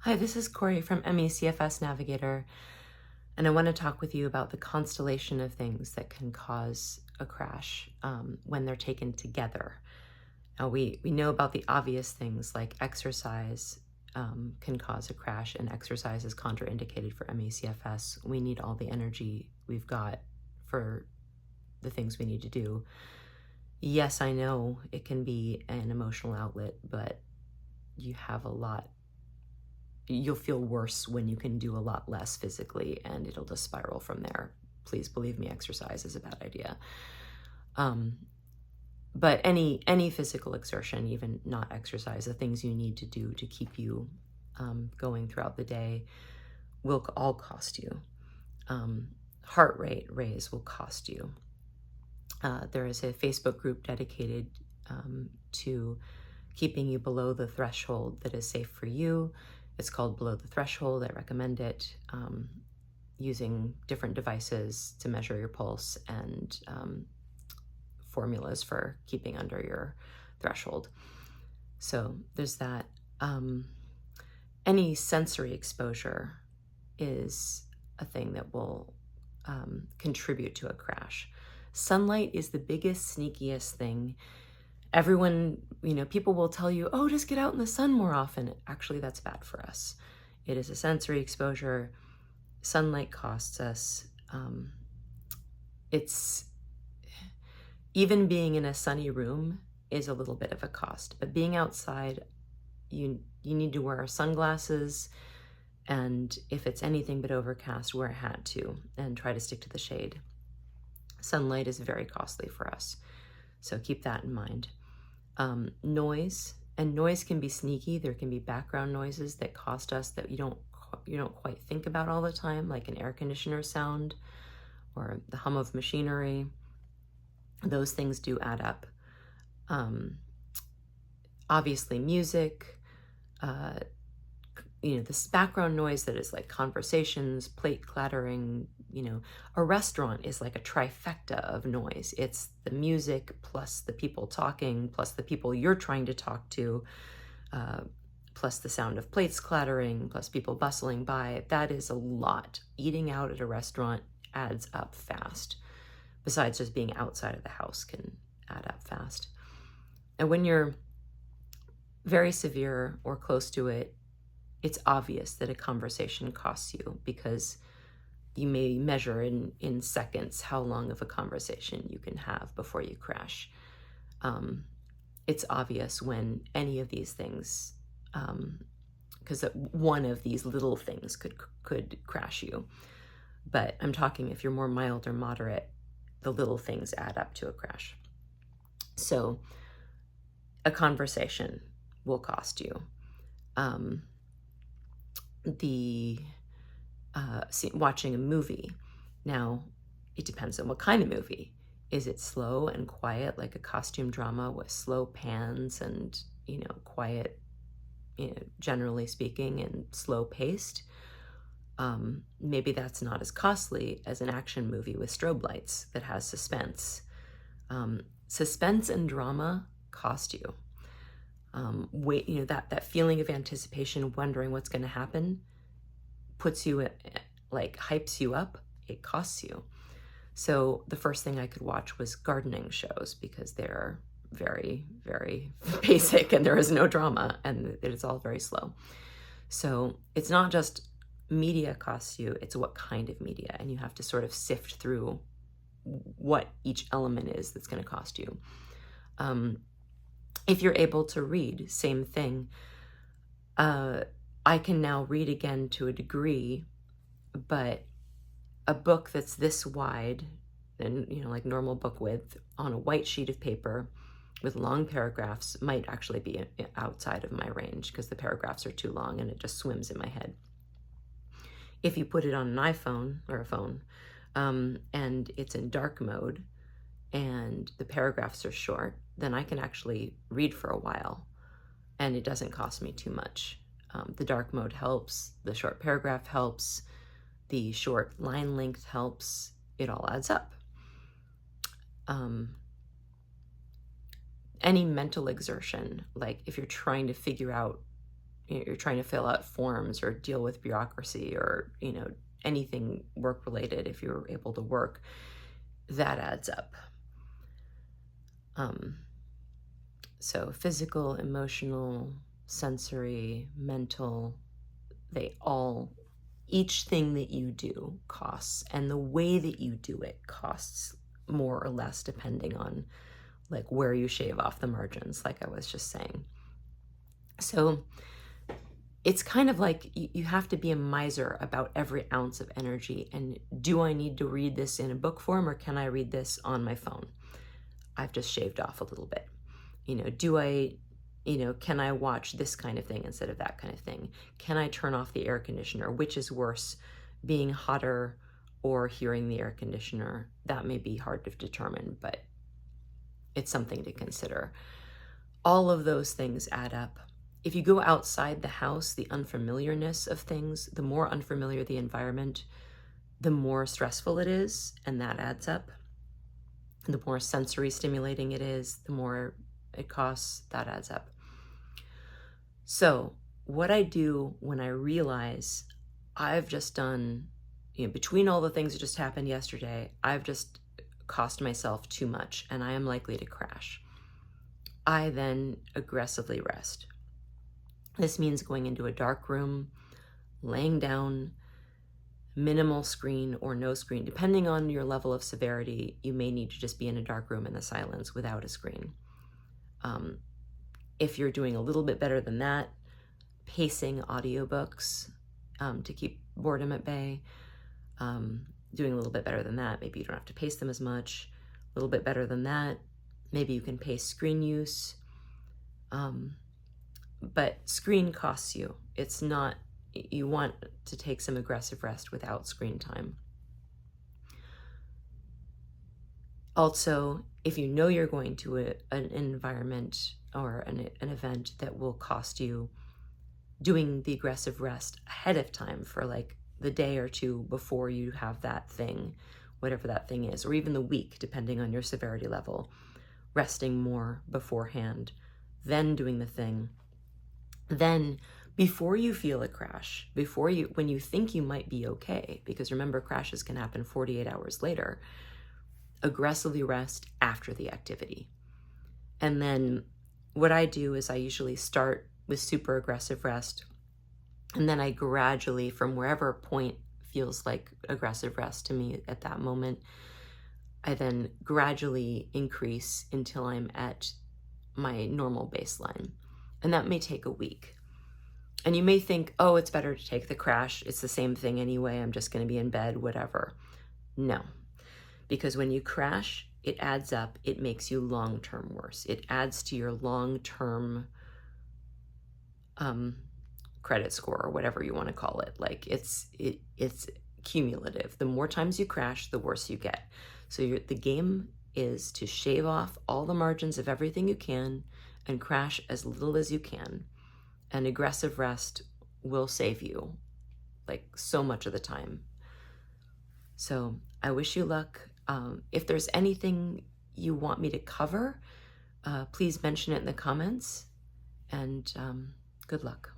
Hi, this is Corey from ME CFS Navigator, and I want to talk with you about the constellation of things that can cause a crash when they're taken together. Now, we know about the obvious things like exercise can cause a crash, and exercise is contraindicated for ME CFS. We need all the energy we've got for the things we need to do. Yes, I know it can be an emotional outlet, but you have a lot. You'll feel worse when you can do a lot less physically, and it'll just spiral from there. Please believe me, exercise is a bad idea. But any physical exertion, even not exercise, the things you need to do to keep you going throughout the day will all cost you. Heart rate raise will cost you. There is a Facebook group dedicated to keeping you below the threshold that is safe for you. It's called Below the Threshold. I recommend it, using different devices to measure your pulse and formulas for keeping under your threshold. So there's that. Any sensory exposure is a thing that will contribute to a crash. Sunlight is the biggest, sneakiest thing. Everyone, people will tell you, oh, just get out in the sun more often. Actually, that's bad for us. It is a sensory exposure. Sunlight costs us. Even being in a sunny room is a little bit of a cost, but being outside, you need to wear sunglasses, and if it's anything but overcast, wear a hat too, and try to stick to the shade. Sunlight is very costly for us, so keep that in mind. Noise can be sneaky. There can be background noises that cost us that you don't quite think about all the time, like an air conditioner sound or the hum of machinery. Those things do add up. Obviously music, this background noise that is like conversations, plate clattering. A restaurant is like a trifecta of noise. It's the music plus the people talking plus the people you're trying to talk to, plus the sound of plates clattering, plus people bustling by. That is a lot. Eating out at a restaurant adds up fast. Besides just being outside of the house can add up fast. And when you're very severe or close to it, it's obvious that a conversation costs you, because you may measure in seconds how long of a conversation you can have before you crash. It's obvious when any of these things, because one of these little things could crash you. But I'm talking if you're more mild or moderate, the little things add up to a crash. So a conversation will cost you. Watching a movie. Now, it depends on what kind of movie. Is it slow and quiet, like a costume drama with slow pans and, quiet, generally speaking, and slow paced? Maybe that's not as costly as an action movie with strobe lights that has suspense. Suspense and drama cost you. That feeling of anticipation, wondering what's going to happen, puts you hypes you up. It costs you. So the first thing I could watch was gardening shows, because they're very, very basic and there is no drama and it's all very slow. So it's not just media costs you, it's what kind of media, and you have to sort of sift through what each element is that's going to cost you. If you're able to read, same thing. I can now read again to a degree, but a book that's this wide and, like normal book width on a white sheet of paper with long paragraphs might actually be outside of my range, because the paragraphs are too long and it just swims in my head. If you put it on an iPhone or a phone, and it's in dark mode and the paragraphs are short, then I can actually read for a while and it doesn't cost me too much. The dark mode helps, the short paragraph helps, the short line length helps. It all adds up. Any mental exertion, like if you're trying to figure out you're trying to fill out forms or deal with bureaucracy or, anything work related, if you're able to work, that adds up. So physical, emotional, sensory, mental, each thing that you do costs, and the way that you do it costs more or less depending on like where you shave off the margins, like I was just saying. So it's kind of like you have to be a miser about every ounce of energy. And do I need to read this in a book form, or can I read this on my phone? I've just shaved off a little bit. Can I watch this kind of thing instead of that kind of thing? Can I turn off the air conditioner? Which is worse, being hotter or hearing the air conditioner? That may be hard to determine, but it's something to consider. All of those things add up. If you go outside the house, the unfamiliarness of things, the more unfamiliar the environment, the more stressful it is, and that adds up. The more sensory stimulating it is, the more it costs, that adds up. So what I do when I realize I've just done, between all the things that just happened yesterday, I've just cost myself too much and I am likely to crash, I then aggressively rest. This means going into a dark room, laying down, minimal screen or no screen. Depending on your level of severity, you may need to just be in a dark room in the silence without a screen. If you're doing a little bit better than that, pacing audiobooks to keep boredom at bay. Doing a little bit better than that, maybe you don't have to pace them as much. A little bit better than that, maybe you can pace screen use. But screen costs you. It's not, you want to take some aggressive rest without screen time. Also, if you know you're going to an environment or an event that will cost you, doing the aggressive rest ahead of time for like the day or two before you have that thing, whatever that thing is, or even the week, depending on your severity level, resting more beforehand, then doing the thing. Then before you feel a crash, when you think you might be okay, because remember, crashes can happen 48 hours later, aggressively rest after the activity. And then what I do is I usually start with super aggressive rest, and then I gradually, from wherever point feels like aggressive rest to me at that moment, I then gradually increase until I'm at my normal baseline. And that may take a week. And you may think, oh, it's better to take the crash. It's the same thing anyway. I'm just going to be in bed, whatever. No, because when you crash, it adds up. It makes you long-term worse. It adds to your long-term credit score, or whatever you want to call it. Like it's cumulative. The more times you crash, the worse you get. So the game is to shave off all the margins of everything you can and crash as little as you can. And aggressive rest will save you, like so much of the time. So I wish you luck. If there's anything you want me to cover, please mention it in the comments, and good luck.